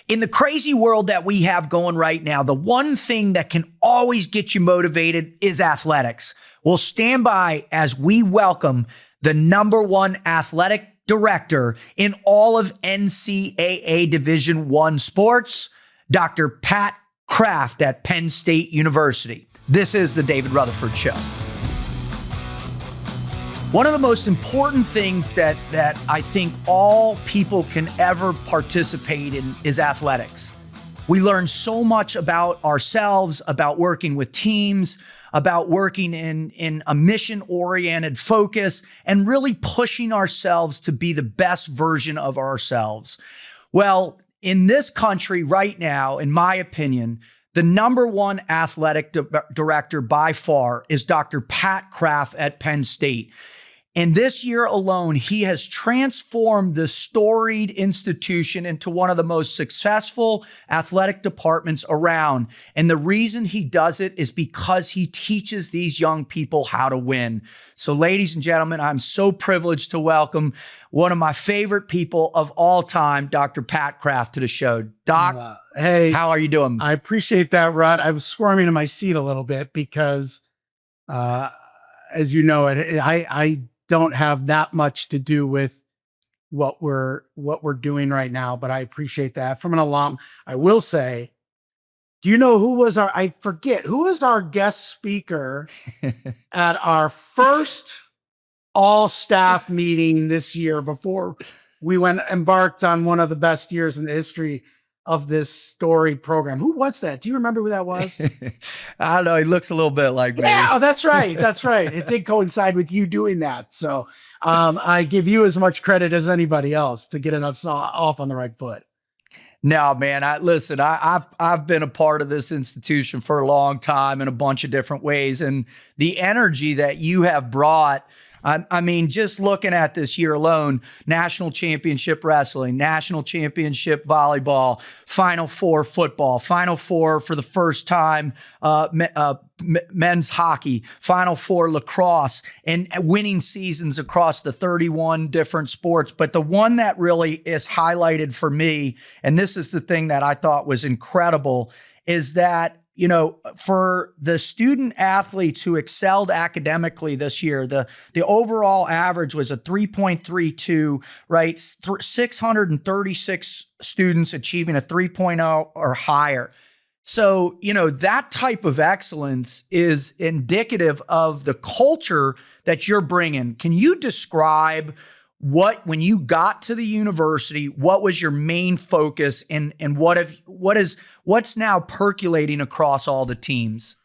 In the crazy world that we have going right now, the one thing that can always get you motivated is athletics. Well, stand by as we welcome the number one athletic director in all of NCAA Division I sports, Dr. Pat Kraft at Penn State University. This is the David Rutherford Show. One of the most important things that I think all people can ever participate in is athletics. We learn so much about ourselves, about working with teams, about working in a mission-oriented focus, and really pushing ourselves to be the best version of ourselves. Well, in this country right now, in my opinion, the number one athletic director by far is Dr. Pat Kraft at Penn State. And this year alone, he has transformed the storied institution into one of the most successful athletic departments around. And the reason he does it is because he teaches these young people how to win. So ladies and gentlemen, I'm so privileged to welcome one of my favorite people of all time, Dr. Pat Kraft, to the show. Doc, hey, how are you doing? I appreciate that, Rod. I was squirming in my seat a little bit because, as you know, I don't have that much to do with what we're doing right now, but I appreciate that from an alum. I will say, do you know who was I forget who was our guest speaker at our first all staff meeting this year before we embarked on one of the best years in the history of this storied program? Who was that? Do you remember who that was? I don't know. He looks a little bit like me. Yeah, oh, that's right. That's right. It did coincide with you doing that. So I give you as much credit as anybody else to getting us off on the right foot. No, man. I've been a part of this institution for a long time in a bunch of different ways, and the energy that you have brought. I mean, just looking at this year alone, national championship wrestling, national championship volleyball, Final Four football, Final Four for the first time, men's hockey, Final Four lacrosse, and winning seasons across the 31 different sports. But the one that really is highlighted for me, and this is the thing that I thought was incredible, is that for the student athletes who excelled academically this year, the overall average was a 3.32, right? 636 students achieving a 3.0 or higher. So, that type of excellence is indicative of the culture that you're bringing. Can you describe when you got to the university, what was your main focus, and what's now percolating across all the teams?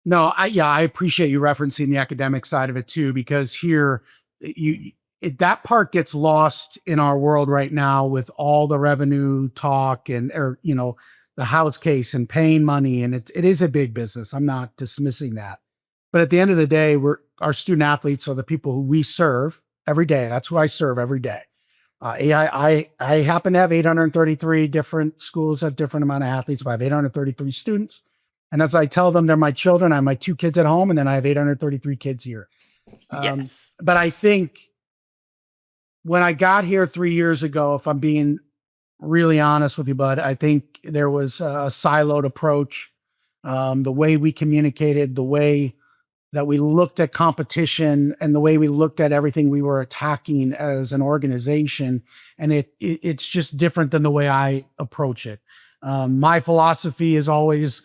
No, I appreciate you referencing the academic side of it too, because here that part gets lost in our world right now with all the revenue talk and the house case and paying money, and it is a big business. I'm not dismissing that, but at the end of the day, our student athletes are the people who we serve every day. That's who I serve every day. I happen to have 833 different schools have different amount of athletes, but I have 833 students. And as I tell them, they're my children. I have my 2 kids at home, and then I have 833 kids here. Yes. But I think when I got here 3 years ago, if I'm being really honest with you, bud, I think there was a siloed approach. The way we communicated, the way that we looked at competition, and the way we looked at everything we were attacking as an organization. And it's just different than the way I approach it. My philosophy is always,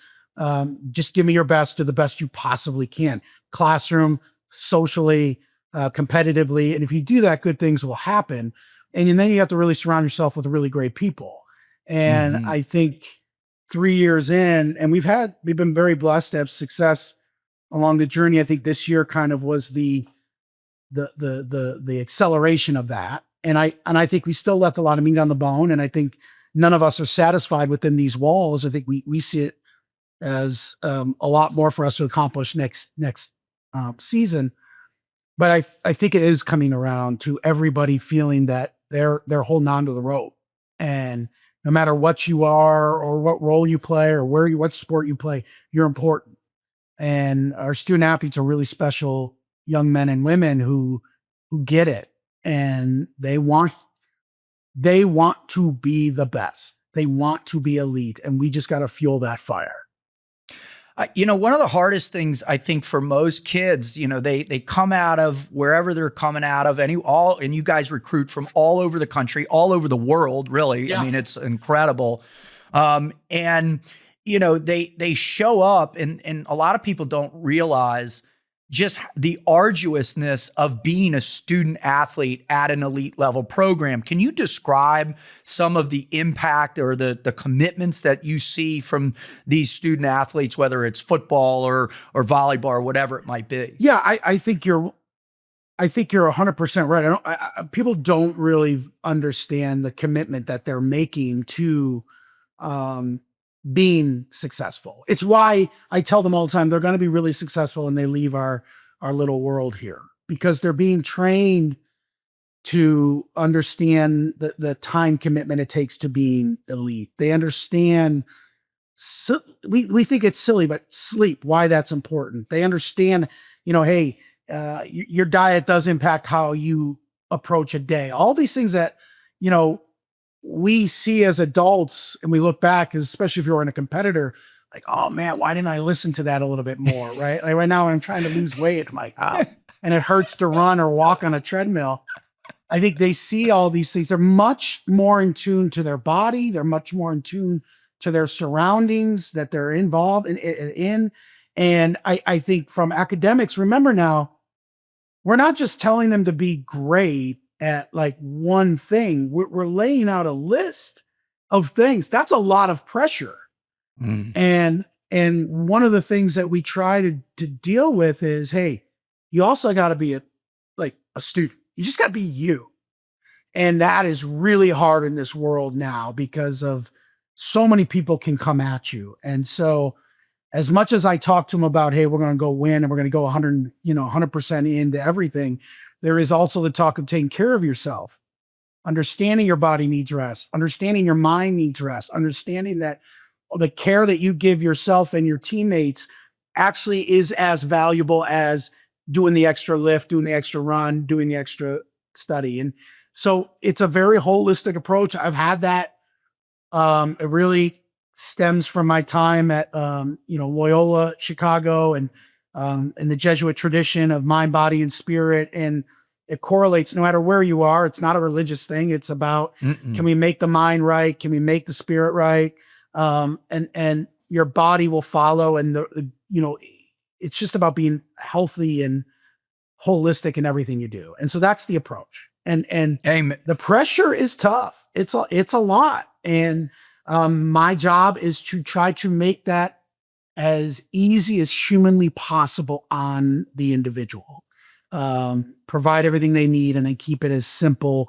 just give me your best, do the best you possibly can. Classroom, socially, competitively. And if you do that, good things will happen. And then you have to really surround yourself with really great people. And I think 3 years in, and we've been very blessed to have success along the journey. I think this year kind of was the acceleration of that. And I think we still left a lot of meat on the bone. And I think none of us are satisfied within these walls. I think we see it as a lot more for us to accomplish next season. But I think it is coming around to everybody feeling that they're holding on to the rope. And no matter what you are or what role you play or what sport you play, you're important. And our student athletes are really special young men and women who get it, and they want to be the best. They want to be elite, and we just got to fuel that fire. One of the hardest things I think for most kids, they come out of wherever they're coming out of, and you guys recruit from all over the country, all over the world, really. Yeah. I mean, it's incredible. And they show up, and a lot of people don't realize just the arduousness of being a student athlete at an elite level program. Can you describe some of the impact or the commitments that you see from these student athletes, whether it's football or volleyball or whatever it might be? Yeah, I think you're 100% right. People don't really understand the commitment that they're making to being successful. It's why I tell them all the time, they're going to be really successful and they leave our little world here, because they're being trained to understand the time commitment it takes to being elite. They understand, we think it's silly, but sleep, why that's important. They understand, hey, your diet does impact how you approach a day. All these things that, we see as adults, and we look back, especially if you're in a competitor, like, oh man, why didn't I listen to that a little bit more? Right. Like right now when I'm trying to lose weight, I'm like, oh, and it hurts to run or walk on a treadmill. I think they see all these things. They're much more in tune to their body. They're much more in tune to their surroundings that they're involved in. And I think from academics, remember now, we're not just telling them to be great at like one thing. We're laying out a list of things. That's a lot of pressure. And one of the things that we try to deal with is, hey, you also got to be a student. You just got to be you. And that is really hard in this world now because of so many people can come at you. And so as much as I talk to them about, hey, we're going to go win and we're going to go 100% into everything, there is also the talk of taking care of yourself, understanding your body needs rest, understanding your mind needs rest, understanding that the care that you give yourself and your teammates actually is as valuable as doing the extra lift, doing the extra run, doing the extra study. And so it's a very holistic approach. I've had that. It really stems from my time at, Loyola, Chicago, and in the Jesuit tradition of mind, body, and spirit. And it correlates no matter where you are. It's not a religious thing. It's about, can we make the mind right? Can we make the spirit right? And your body will follow. And it's just about being healthy and holistic in everything you do. And so that's the approach. And Amen. The pressure is tough. It's a lot. And my job is to try to make that as easy as humanly possible on the individual. Provide everything they need and then keep it as simple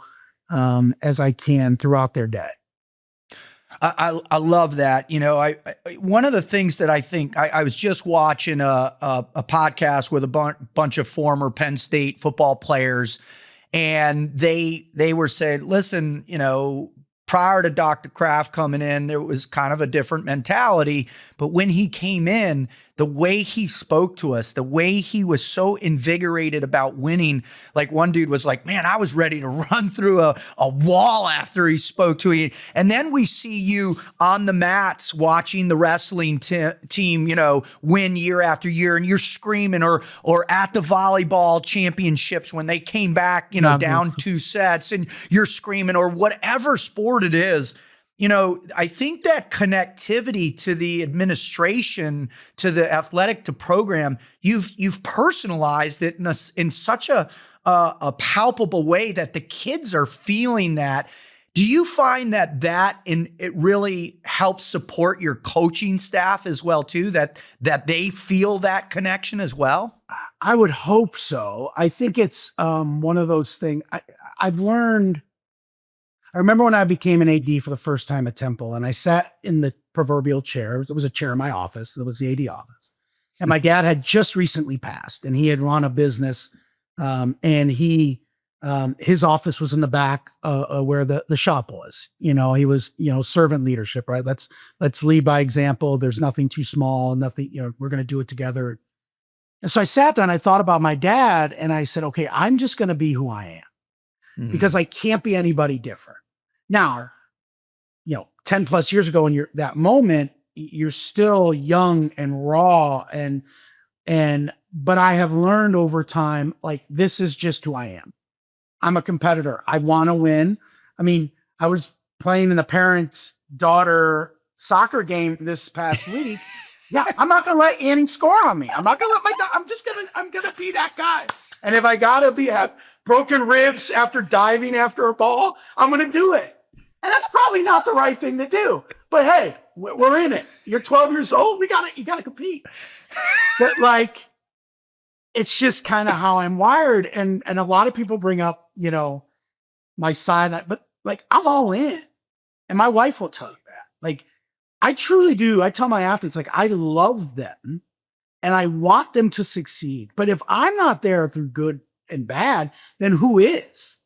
as I can throughout their day. I love that. One of the things that I think I was just watching a podcast with a bunch of former Penn State football players, and they were saying, listen, prior to Dr. Kraft coming in, there was kind of a different mentality. But when he came in, the way he spoke to us, the way he was so invigorated about winning, like one dude was like, man, I was ready to run through a wall after he spoke to me. And then we see you on the mats watching the wrestling team, win year after year, and you're screaming, or at the volleyball championships when they came back, down 2 sets, and you're screaming, or whatever sport it is. I think that connectivity to the administration, to the athletic to program, you've personalized it in such a palpable way that the kids are feeling that. Do you find that it really helps support your coaching staff as well too, that they feel that connection as well? I would hope so. I think it's one of those things I've learned. I remember when I became an AD for the first time at Temple, and I sat in the proverbial chair. It was a chair in my office. It was the AD office. And my dad had just recently passed, and he had run a business. And his office was in the back where the shop was. He was, servant leadership, right? Let's lead by example. There's nothing too small, nothing, we're going to do it together. And so I sat down, I thought about my dad, and I said, okay, I'm just going to be who I am. Because I can't be anybody different. Now, 10 plus years ago, in that moment, you're still young and raw, but I have learned over time, like, this is just who I am. I'm a competitor. I want to win. I mean, I was playing in the parent-daughter soccer game this past week. Yeah, I'm not going to let Annie score on me. I'm not going to let I'm going to be that guy. And if I got to have broken ribs after diving after a ball, I'm going to do it. And that's probably not the right thing to do. But hey, we're in it. You're 12 years old. You got to compete. But like, it's just kind of how I'm wired. And a lot of people bring up, my side, but like, I'm all in. And my wife will tell you that. Like, I truly do. I tell my athletes, like, I love them and I want them to succeed. But if I'm not there through good and bad, then who is?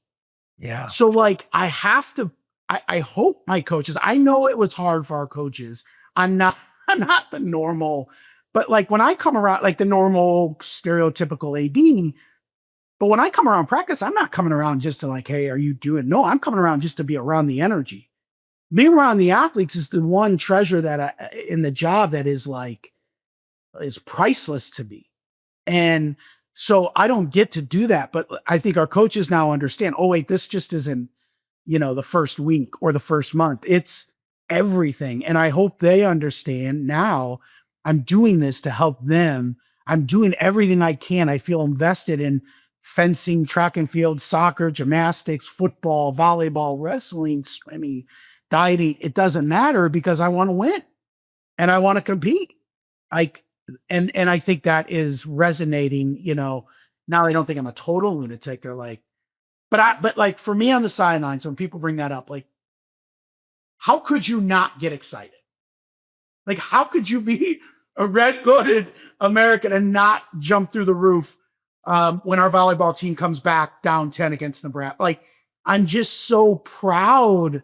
Yeah. So like, I have to, I hope my coaches, I know it was hard for our coaches. I'm not the normal, but like when I come around, like the normal stereotypical AD, but when I come around practice, I'm not coming around just to like, hey, are you doing? No, I'm coming around just to be around the energy. Being around the athletes is the one treasure that in the job that is like, is priceless to me. And so I don't get to do that, but I think our coaches now understand, oh wait, this just isn't, the first week or the first month. It's everything. And I hope they understand now I'm doing this to help them. I'm doing everything I can. I feel invested in fencing, track and field, soccer, gymnastics, football, volleyball, wrestling, swimming, dieting. It doesn't matter because I want to win and I want to compete. And I think that is resonating, now they don't think I'm a total lunatic. They're like, but like for me on the sidelines, when people bring that up, like, how could you not get excited? Like, how could you be a red-blooded American and not jump through the roof when our volleyball team comes back down 10 against Nebraska? Like, I'm just so proud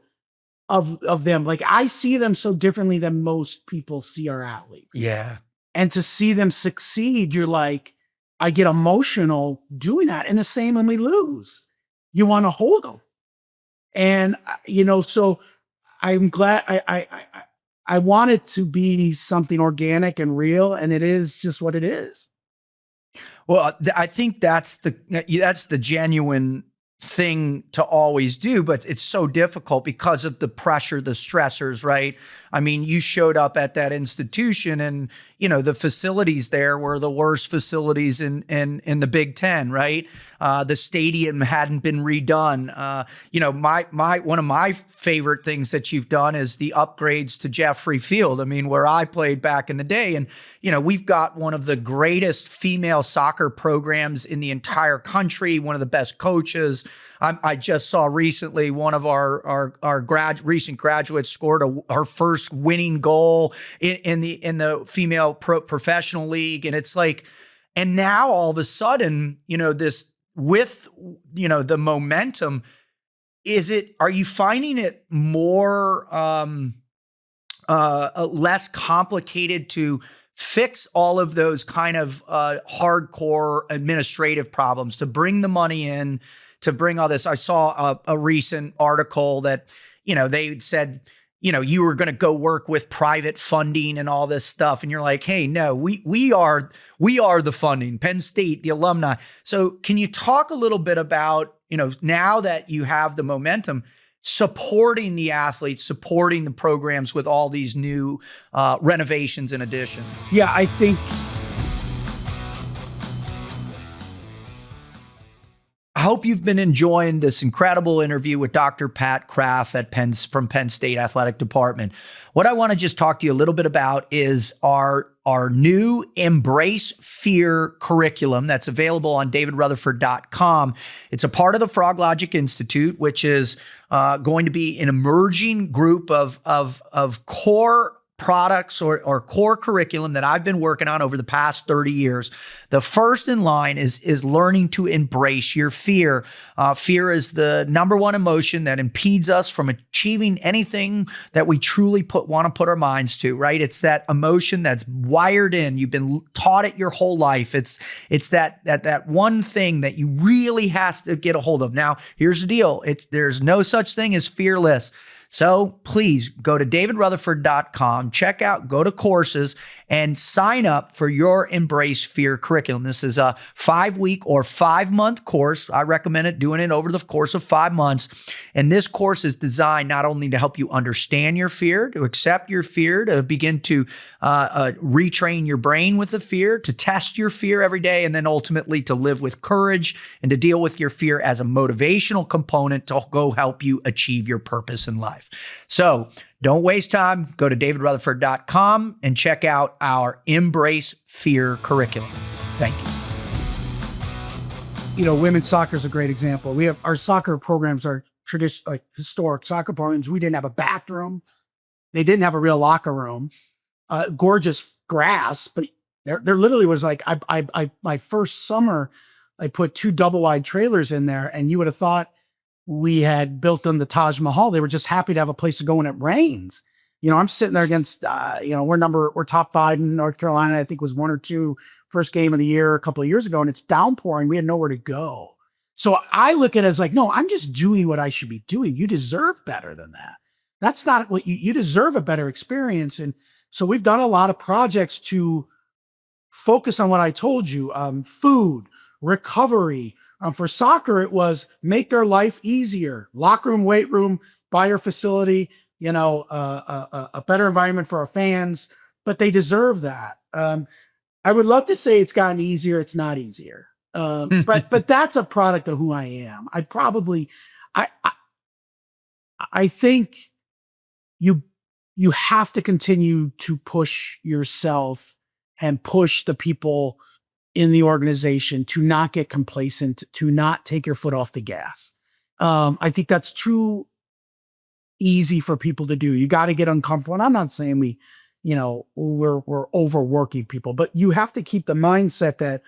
of them. Like, I see them so differently than most people see our athletes. Yeah. And to see them succeed, you're like, I get emotional doing that. And the same when we lose. You want to hold them. And, so I'm glad I want it to be something organic and real, and it is just what it is. Well, I think that's the genuine thing to always do, but it's so difficult because of the pressure, the stressors, right? I mean, you showed up at that institution and, the facilities there were the worst facilities in the Big Ten, right? The stadium hadn't been redone. One of my favorite things that you've done is the upgrades to Jeffrey Field. I mean, where I played back in the day. And, we've got one of the greatest female soccer programs in the entire country, one of the best coaches. I just saw recently one of our recent graduates scored her first winning goal in the female professional league. And it's like, and now all of a sudden, this with, the momentum, are you finding it more, less complicated to fix all of those kind of hardcore administrative problems, to bring the money in, to bring all this? I saw a recent article that, they said, you were going to go work with private funding and all this stuff. And you're like, hey, no, we are the funding, Penn State, the alumni. So can you talk a little bit about, now that you have the momentum, supporting the athletes, supporting the programs with all these new renovations and additions? Yeah, I think I hope you've been enjoying this incredible interview with Dr. Pat Kraft from Penn State Athletic Department. What I want to just talk to you a little bit about is our new Embrace Fear curriculum that's available on davidrutherford.com. It's a part of the Frog Logic Institute, which is going to be an emerging group of core products or core curriculum that I've been working on over the past 30 years. The first in line is learning to embrace your fear. Fear is the number one emotion that impedes us from achieving anything that we truly want to put our minds to, right? It's that emotion that's wired in. You've been taught it your whole life. It's that one thing that you really has to get a hold of. Now, here's the deal. There's no such thing as fearless. So please go to davidrutherford.com, go to courses, and sign up for your Embrace Fear curriculum. This is a 5-week or 5-month course. I recommend doing it over the course of 5 months. And this course is designed not only to help you understand your fear, to accept your fear, to begin to retrain your brain with the fear, to test your fear every day, and then ultimately to live with courage and to deal with your fear as a motivational component to go help you achieve your purpose in life. So don't waste time. Go to davidrutherford.com and check out our Embrace Fear curriculum. Thank you. Women's soccer is a great example. We have our soccer programs are traditional, like historic soccer programs. We didn't have a bathroom. They didn't have a real locker room. Gorgeous grass, but there literally was like my first summer, I put 2 double wide trailers in there, and you would have thought we had built them the Taj Mahal. They were just happy to have a place to go when it rains. I'm sitting there against, we're top 5 in North Carolina. I think it was 1 or 2 first game of the year a couple of years ago, and it's downpouring. We had nowhere to go. So I look at it as like, no, I'm just doing what I should be doing. You deserve better than that. That's not what you deserve, a better experience. And so we've done a lot of projects to focus on what I told you, food, recovery. For soccer, it was make their life easier, locker room, weight room, buyer facility, a better environment for our fans, but they deserve that. I would love to say it's gotten easier. It's not easier. But that's a product of who I am. I think you have to continue to push yourself and push the people in the organization to not get complacent, to not take your foot off the gas. I think that's too easy for people to do. You got to get uncomfortable. And I'm not saying we're overworking people, but you have to keep the mindset that,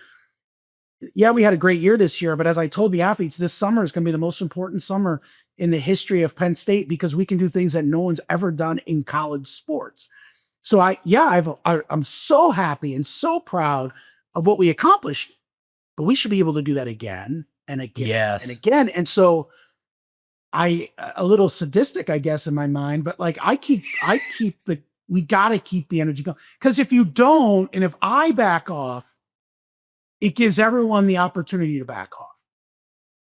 yeah, we had a great year this year, but as I told the athletes, this summer is going to be the most important summer in the history of Penn State because we can do things that no one's ever done in college sports. So I'm so happy and so proud of what we accomplished, but we should be able to do that again and again and again. And so a little sadistic, I guess, in my mind, but like we got to keep the energy going. Because if you don't, and if I back off, it gives everyone the opportunity to back off.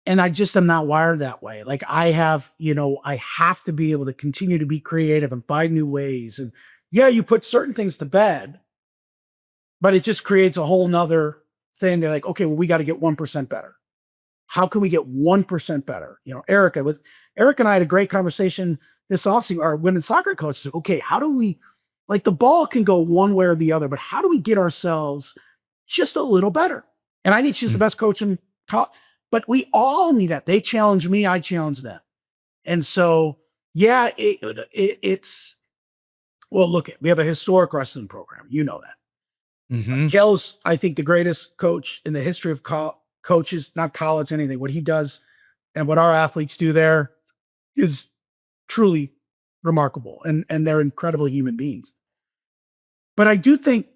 And I just am not wired that way. Like I have to be able to continue to be creative and find new ways. And yeah, you put certain things to bed, but it just creates a whole nother thing. They're like, okay, well, we got to get 1% better. How can we get 1% better? Eric and I had a great conversation this offseason. Our women's soccer coach said, okay, how do we, like the ball can go one way or the other, but how do we get ourselves just a little better? And I think she's the best coach in college, but we all need that. They challenge me, I challenge them. And so, yeah, well, look, we have a historic wrestling program. You know that. Kel's, I think, the greatest coach in the history of coaches, not college, anything. What he does and what our athletes do there is truly remarkable. And they're incredible human beings. But I do think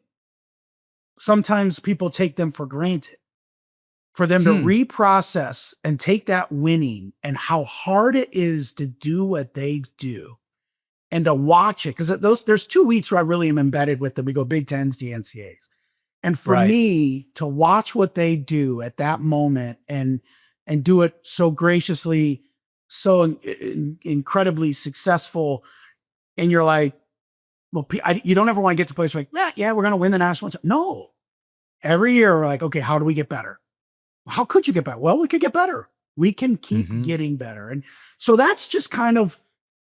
sometimes people take them for granted. For them to reprocess and take that winning and how hard it is to do what they do and to watch it. Because there's 2 weeks where I really am embedded with them. We go Big Tens to NCAAs. And for me to watch what they do at that moment and do it so graciously, so incredibly successful. And you're like, well, you don't ever want to get to a place where like, yeah, we're going to win the national. No, every year we're like, okay, how do we get better? How could you get better? Well, we could get better. We can keep getting better. And so that's just kind of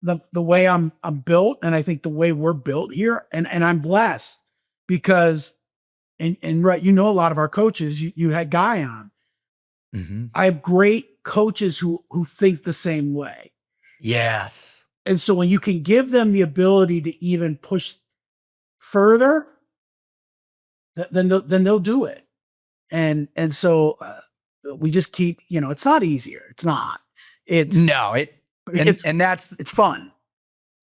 the way I'm built. And I think the way we're built here, and I'm blessed because, and right, a lot of our coaches, you had Guy on. I have great coaches who think the same way. Yes. And so when you can give them the ability to even push further, then they'll do it. And so we just keep, it's not easier. It's not. It's fun.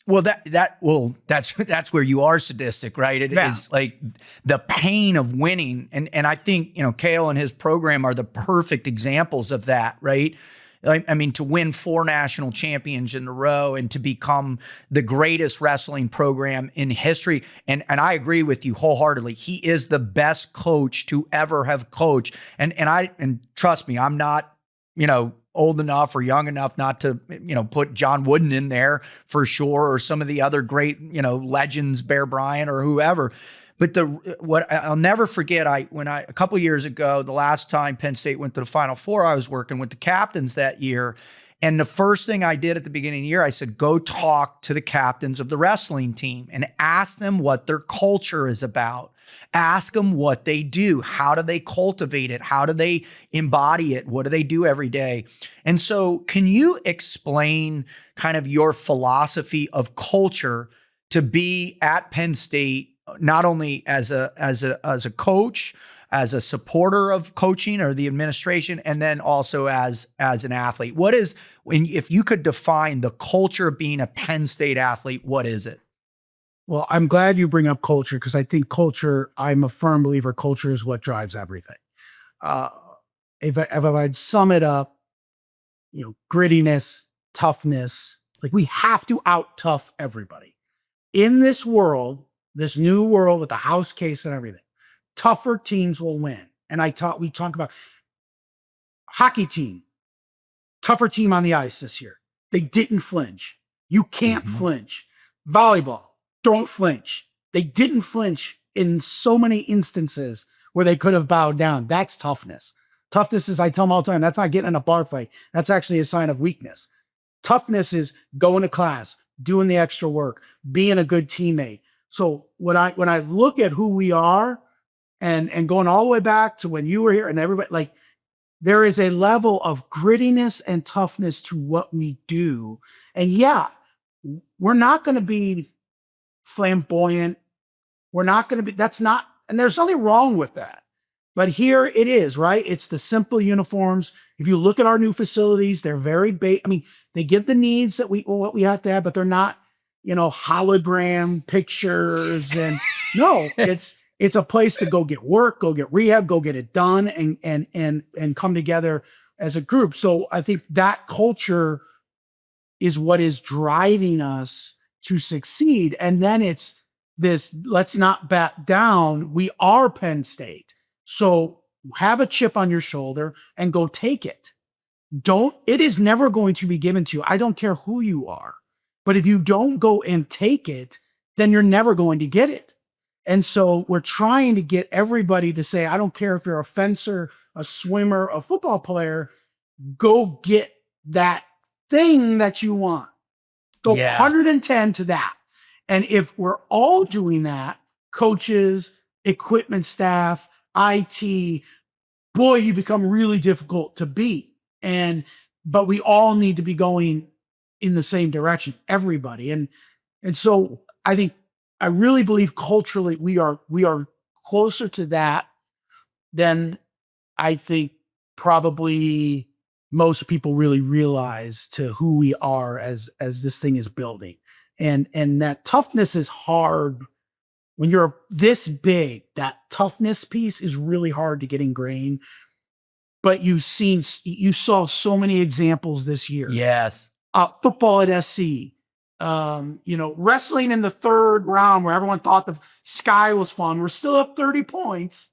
Well, that's where you are sadistic, right? It is like the pain of winning. And I think, Kale and his program are the perfect examples of that, right? I mean, to win 4 national champions in a row and to become the greatest wrestling program in history. And I agree with you wholeheartedly. He is the best coach to ever have coached. And trust me, I'm not, old enough or young enough not to, put John Wooden in there for sure, or some of the other great, legends, Bear Bryant or whoever. But what I'll never forget, a couple of years ago, the last time Penn State went to the Final Four, I was working with the captains that year. And the first thing I did at the beginning of the year, I said, go talk to the captains of the wrestling team and ask them what their culture is about. Ask them what they do. How do they cultivate it? How do they embody it? What do they do every day? And so can you explain kind of your philosophy of culture to be at Penn State, not only as a coach, as a supporter of coaching or the administration, and then also as an athlete? What is, if you could define the culture of being a Penn State athlete, what is it? Well, I'm glad you bring up culture, because I think culture, I'm a firm believer, culture is what drives everything. If I'd sum it up, grittiness, toughness, like we have to out tough everybody. In this world, this new world with the house case and everything, tougher teams will win. And we talk about hockey team, tougher team on the ice this year. They didn't flinch. You can't flinch. Volleyball, don't flinch. They didn't flinch in so many instances where they could have bowed down. That's toughness. Toughness is, I tell them all the time, that's not getting in a bar fight. That's actually a sign of weakness. Toughness is going to class, doing the extra work, being a good teammate. So when I look at who we are, and going all the way back to when you were here and everybody, like, there is a level of grittiness and toughness to what we do. And yeah, we're not going to be flamboyant. We're not going to be, and there's nothing wrong with that. But here it is, right? It's the simple uniforms. If you look at our new facilities, they're very they give the needs that what we have to have, but they're not, hologram pictures. And no, it's a place to go get work, go get rehab, go get it done, and come together as a group. So I think that culture is what is driving us to succeed. And then it's this, let's not back down. We are Penn State. So have a chip on your shoulder and go take it. It is never going to be given to you. I don't care who you are. But if you don't go and take it, then you're never going to get it. And so we're trying to get everybody to say, I don't care if you're a fencer, a swimmer, a football player, go get that thing that you want. Go 110 to that. And if we're all doing that, coaches, equipment staff, IT, boy, you become really difficult to beat. But we all need to be going in the same direction, everybody. And so I really believe culturally we are closer to that than I think probably most people really realize to who we are as this thing is building. And that toughness is hard when you're this big. That toughness piece is really hard to get ingrained. But you saw so many examples this year. Yes. Football at SC. Wrestling in the third round where everyone thought the sky was falling. We're still up 30 points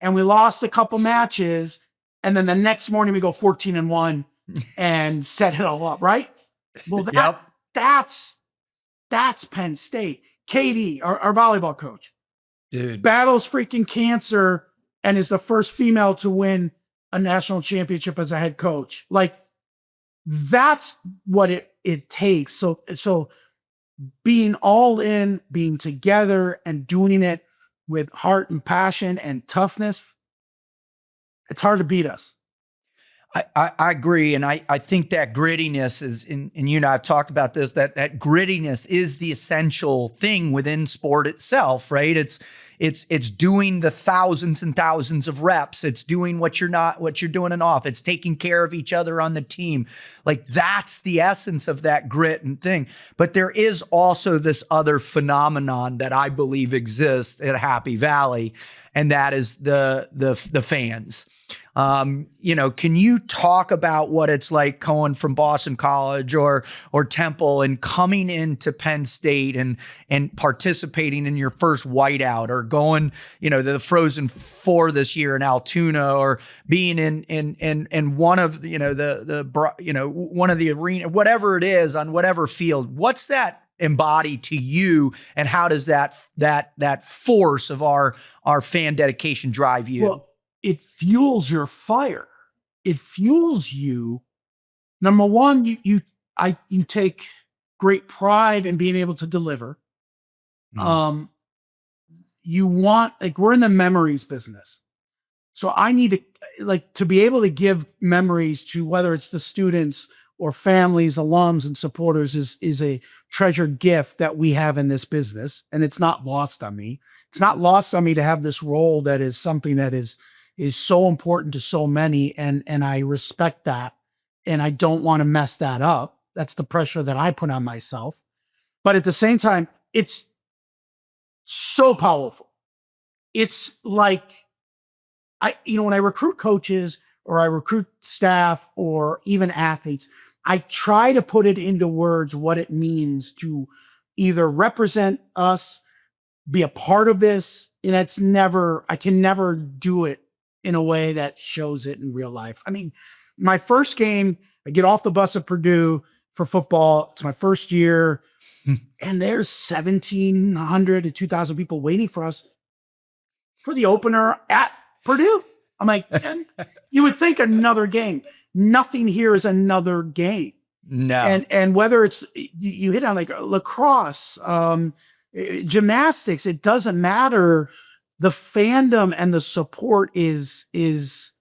and we lost a couple matches. And then the next morning we go 14-1 and set it all up, right? Well, that's Penn State. Katie, our volleyball coach, dude, battles freaking cancer and is the first female to win a national championship as a head coach. Like, that's what it takes. So being all in, being together and doing it with heart and passion and toughness, it's hard to beat us. I agree. And I think that grittiness is and I've talked about this, that grittiness is the essential thing within sport itself, right? it's doing the thousands and thousands of reps. It's doing what you're doing and off. It's taking care of each other on the team. Like that's the essence of that grit and thing. But there is also this other phenomenon that I believe exists at Happy Valley, and that is the fans. Can you talk about what it's like going from Boston College or Temple and coming into Penn State and participating in your first whiteout, or going, the Frozen Four this year in Altoona, or being in one of one of the arena, whatever it is on whatever field? What's that embody to you, and how does that force of our fan dedication drive you? Well, it fuels your fire. It fuels you. Number one, you take great pride in being able to deliver. You want, we're in the memories business. So I need to be able to give memories to, whether it's the students or families, alums, and supporters, is a treasured gift that we have in this business. And it's not lost on me. It's not lost on me to have this role that is something that is so important to so many. And I respect that. And I don't want to mess that up. That's the pressure that I put on myself. But at the same time, it's so powerful. It's like, when I recruit coaches or I recruit staff or even athletes, I try to put it into words what it means to either represent us, be a part of this. And I can never do it in a way that shows it in real life. I mean, my first game, I get off the bus at Purdue for football. It's my first year. And there's 1,700 to 2,000 people waiting for us for the opener at Purdue. I'm like, and you would think another game. Nothing here is another game. No. And whether it's, you hit on like lacrosse, gymnastics, it doesn't matter. The fandom and the support is it's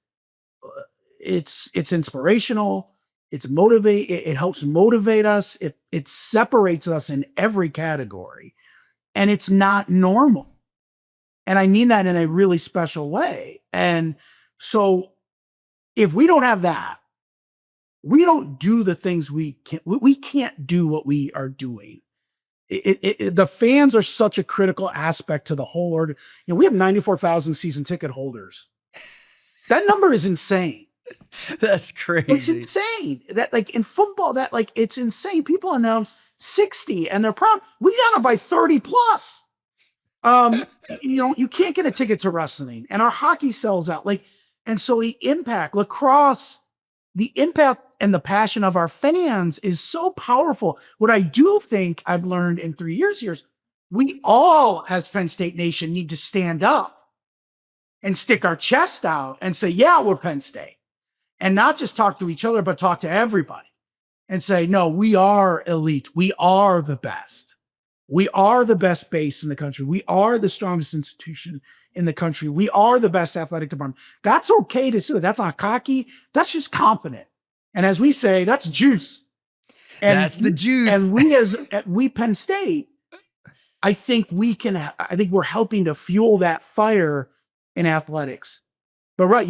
inspirational. It helps motivate us. It separates us in every category, and it's not normal. And I mean that in a really special way. And so if we don't have that, we don't do the things we can't do what we are doing. The fans are such a critical aspect to the whole order. We have 94,000 season ticket holders. That number is insane. That's crazy. It's insane. That in football, it's insane. People announce 60 and they're proud. We got them by 30 plus. You can't get a ticket to wrestling, and our hockey sells out. And so the impact, lacrosse, the impact and the passion of our fans is so powerful. What I do think I've learned in 3 years here is we all, as Penn State Nation, need to stand up and stick our chest out and say, yeah, we're Penn State. And not just talk to each other, but talk to everybody and say, no, we are elite. We are the best. We are the best base in the country. We are the strongest institution in the country. We are the best athletic department. That's okay to say. That's not cocky. That's just confident. And as we say, that's juice. And that's the juice. And we Penn State, I think we're helping to fuel that fire in athletics. But right,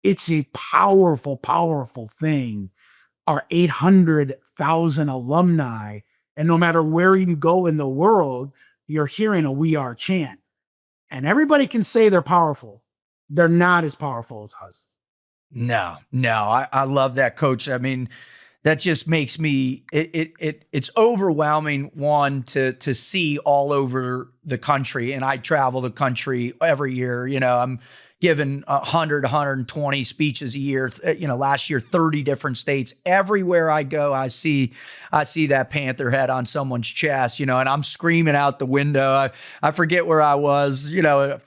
it's a powerful, powerful thing. Our 800,000 alumni, and no matter where you go in the world, you're hearing a "We Are" chant. And everybody can say they're powerful. They're not as powerful as us. No, I love that, Coach. I mean, that just makes me, it's overwhelming, one, to see all over the country. And I travel the country every year. I'm given 100, 120 speeches a year. Last year, 30 different states. Everywhere I go, I see that Panther head on someone's chest, and I'm screaming out the window. I forget where I was,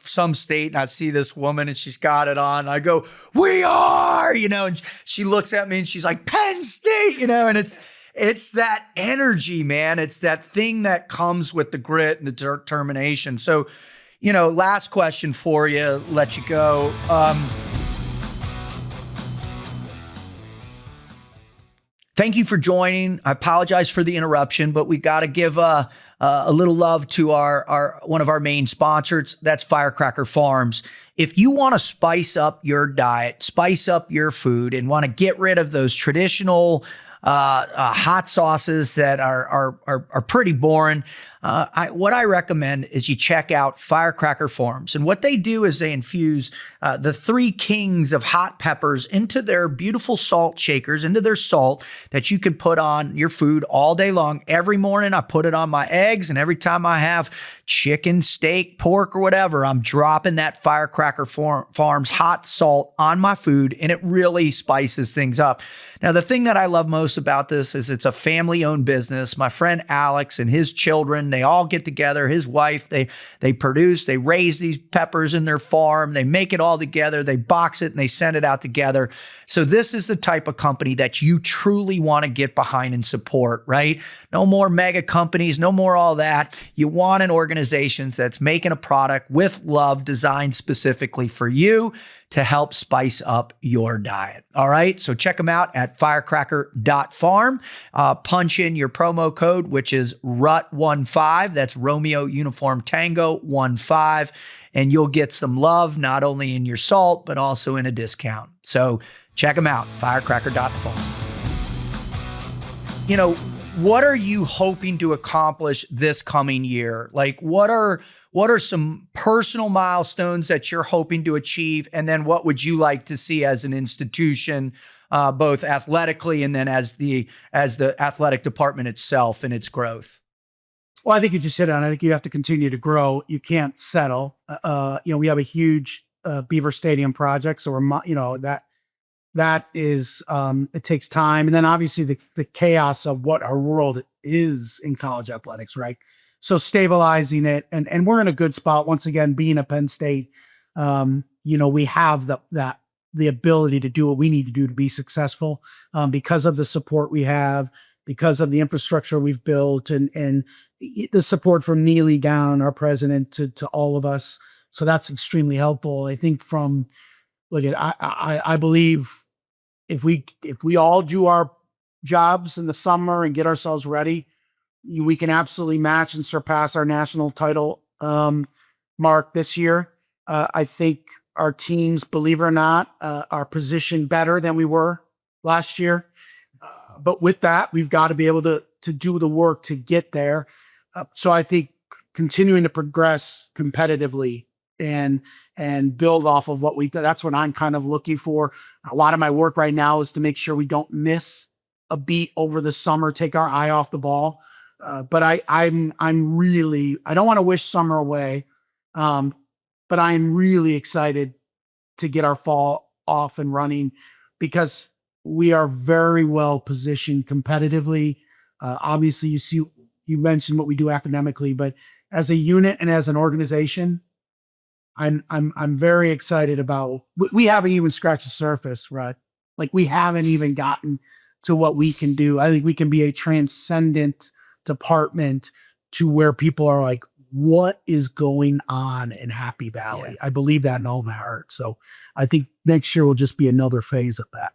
some state, and I see this woman and she's got it on. I go, "We are," and she looks at me and she's like, "Penn State," and it's that energy, man. It's that thing that comes with the grit and the determination. So, last question for you, let you go. Thank you for joining. I apologize for the interruption, but we got to give a a little love to our one of our main sponsors. That's Firecracker Farms. If you want to spice up your diet, spice up your food, and want to get rid of those traditional hot sauces that are pretty boring, what I recommend is you check out Firecracker Farms. And what they do is they infuse the three kings of hot peppers into their beautiful salt shakers, into their salt that you can put on your food all day long. Every morning I put it on my eggs, and every time I have chicken, steak, pork, or whatever, I'm dropping that Firecracker Farms hot salt on my food, and it really spices things up. Now, the thing that I love most about this is it's a family-owned business. My friend Alex and his children, they all get together. His wife, they raise these peppers in their farm. They make it all together. They box it and they send it out together. So this is the type of company that you truly want to get behind and support, right? No more mega companies, no more all that. You want an organization that's making a product with love designed specifically for you to help spice up your diet. All right. So check them out at firecracker.farm. Punch in your promo code, which is RUT15. That's Romeo Uniform Tango 15. And you'll get some love, not only in your salt, but also in a discount. So check them out, firecracker.farm. You know, what are you hoping to accomplish this coming year? Like, what are some personal milestones that you're hoping to achieve? And then what would you like to see as an institution, both athletically and then as the athletic department itself and its growth? Well, I think you just hit on it. I think you have to continue to grow. You can't settle. We have a huge Beaver Stadium project. So that is, it takes time. And then obviously the chaos of what our world is in college athletics, right? So stabilizing it, and we're in a good spot. Once again, being a Penn State, we have the ability to do what we need to do to be successful, because of the support we have, because of the infrastructure we've built, and the support from Neely down, our president, to all of us. So that's extremely helpful. I think I believe if we all do our jobs in the summer and get ourselves ready, we can absolutely match and surpass our national title mark this year. I think our teams, believe it or not, are positioned better than we were last year. But with that, we've got to be able to do the work to get there. So I think continuing to progress competitively and build off of what that's what I'm kind of looking for. A lot of my work right now is to make sure we don't miss a beat over the summer, take our eye off the ball. But I don't want to wish summer away. But I'm really excited to get our fall off and running, because we are very well positioned competitively. Obviously you mentioned what we do academically, but as a unit and as an organization, I'm very excited about, we haven't even scratched the surface, right? Like, we haven't even gotten to what we can do. I think we can be a transcendent department to where people are like, what is going on in Happy Valley? Yeah. I believe that in all my heart. So I think next year will just be another phase of that.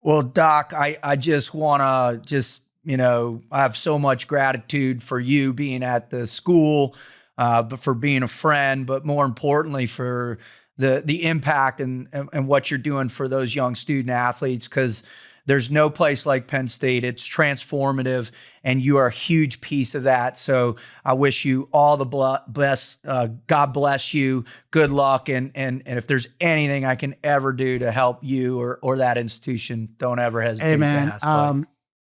Well, Doc, I just want to I have so much gratitude for you being at the school, but for being a friend, but more importantly for the impact and what you're doing for those young student athletes, because there's no place like Penn State. It's transformative, and you are a huge piece of that. So I wish you all the best. God bless you. Good luck. And if there's anything I can ever do to help you or that institution, don't ever hesitate. Hey, man, to ask.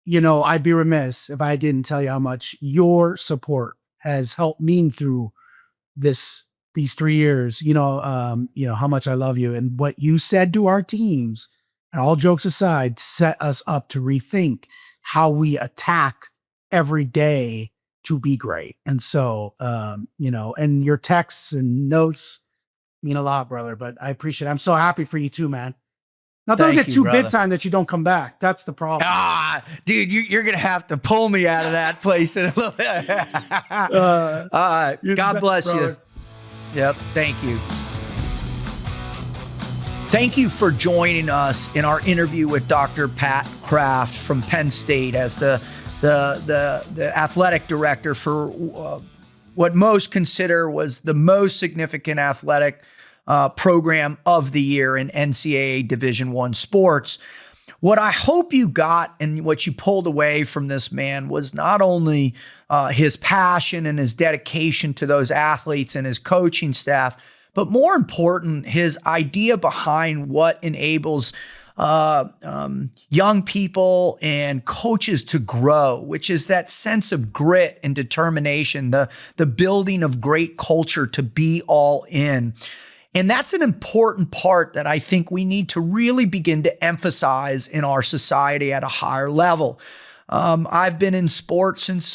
I'd be remiss if I didn't tell you how much your support has helped me through these 3 years. How much I love you, and what you said to our teams, and all jokes aside, set us up to rethink how we attack every day to be great. And so, and your texts and notes mean a lot, brother, but I appreciate it. I'm so happy for you too, man. Now, don't get too big time that you don't come back. That's the problem. Dude, you're going to have to pull me out of that place in a little bit. God bless you. Yep. Thank you. Thank you for joining us in our interview with Dr. Pat Kraft from Penn State as the the athletic director for what most consider was the most significant athletic program of the year in NCAA Division I sports. What I hope you got and what you pulled away from this man was not only his passion and his dedication to those athletes and his coaching staff, but more important, his idea behind what enables young people and coaches to grow, which is that sense of grit and determination, the building of great culture to be all in. And that's an important part that I think we need to really begin to emphasize in our society at a higher level. I've been in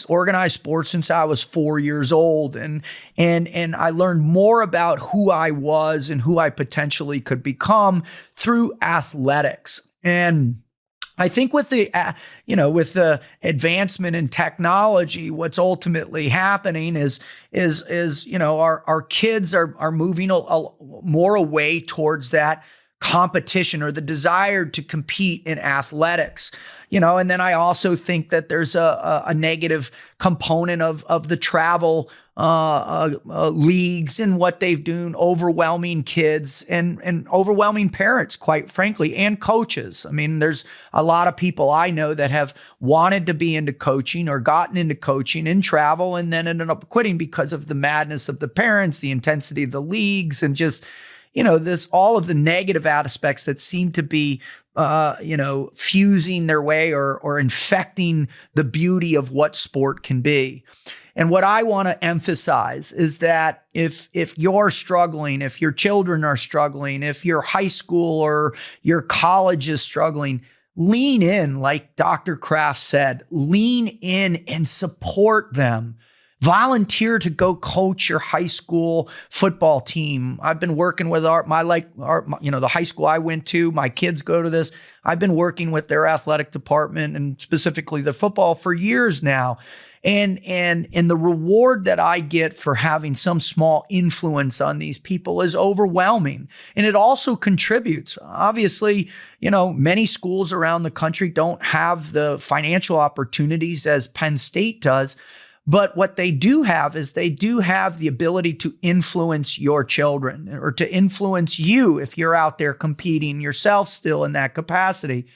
organized sports since I was 4 years old, and I learned more about who I was and who I potentially could become through athletics. And I think with the advancement in technology, what's ultimately happening is our kids are moving more away towards that competition or the desire to compete in athletics. And then I also think that there's a negative component of the travel leagues and what they've done, overwhelming kids and overwhelming parents, quite frankly, and coaches. I mean, there's a lot of people I know that have wanted to be into coaching or gotten into coaching in travel and then ended up quitting because of the madness of the parents, the intensity of the leagues, and just all of the negative aspects that seem to be, fusing their way or infecting the beauty of what sport can be. And what I want to emphasize is that if you're struggling, if your children are struggling, if your high school or your college is struggling, lean in, like Dr. Kraft said, lean in and support them. Volunteer to go coach your high school football team. I've been working with the high school I went to. My kids go to this. I've been working with their athletic department and specifically the football for years now. And the reward that I get for having some small influence on these people is overwhelming. And it also contributes. Obviously, many schools around the country don't have the financial opportunities as Penn State does. But what they do have is they do have the ability to influence your children or to influence you if you're out there competing yourself still in that capacity.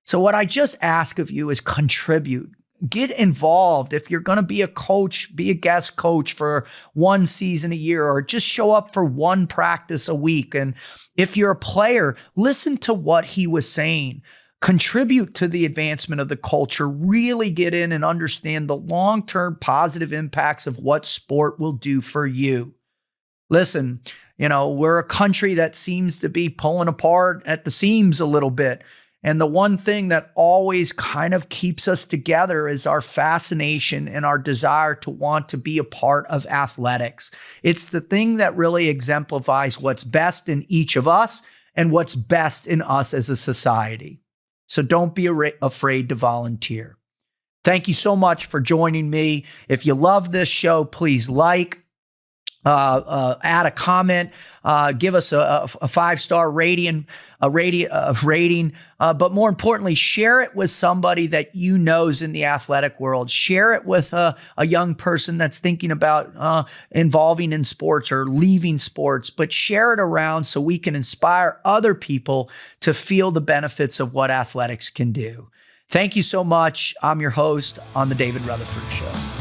So what I just ask of you is contribute. Get involved. If you're going to be a coach, be a guest coach for one season a year or just show up for one practice a week. And if you're a player, listen to what he was saying. Contribute to the advancement of the culture, really get in and understand the long-term positive impacts of what sport will do for you. Listen, we're a country that seems to be pulling apart at the seams a little bit. And the one thing that always kind of keeps us together is our fascination and our desire to want to be a part of athletics. It's the thing that really exemplifies what's best in each of us and what's best in us as a society. So don't be afraid to volunteer. Thank you so much for joining me. If you love this show, please add a comment, give us a 5-star rating, but more importantly, share it with somebody that you know's in the athletic world. Share it with a young person that's thinking about involving in sports or leaving sports, but share it around so we can inspire other people to feel the benefits of what athletics can do. Thank you so much. I'm your host on The David Rutherford Show.